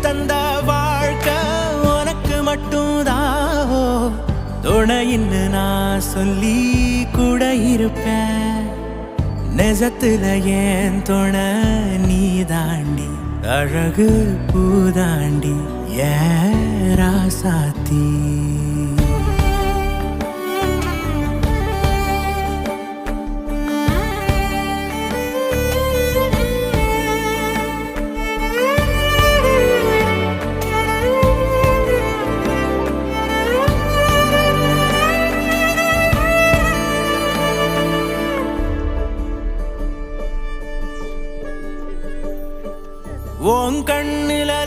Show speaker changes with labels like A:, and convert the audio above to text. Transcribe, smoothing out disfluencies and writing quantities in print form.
A: தந்த வாழ்க்கை உனக்கு மட்டும்தாவோ துணையின்னு நான் சொல்லி கூட இருப்பேன் நெஜத்துல ஏன் துணை நீ தாண்டி அழகு பூதாண்டி ஏன் ராசாத்தி உன் கண்ணிலே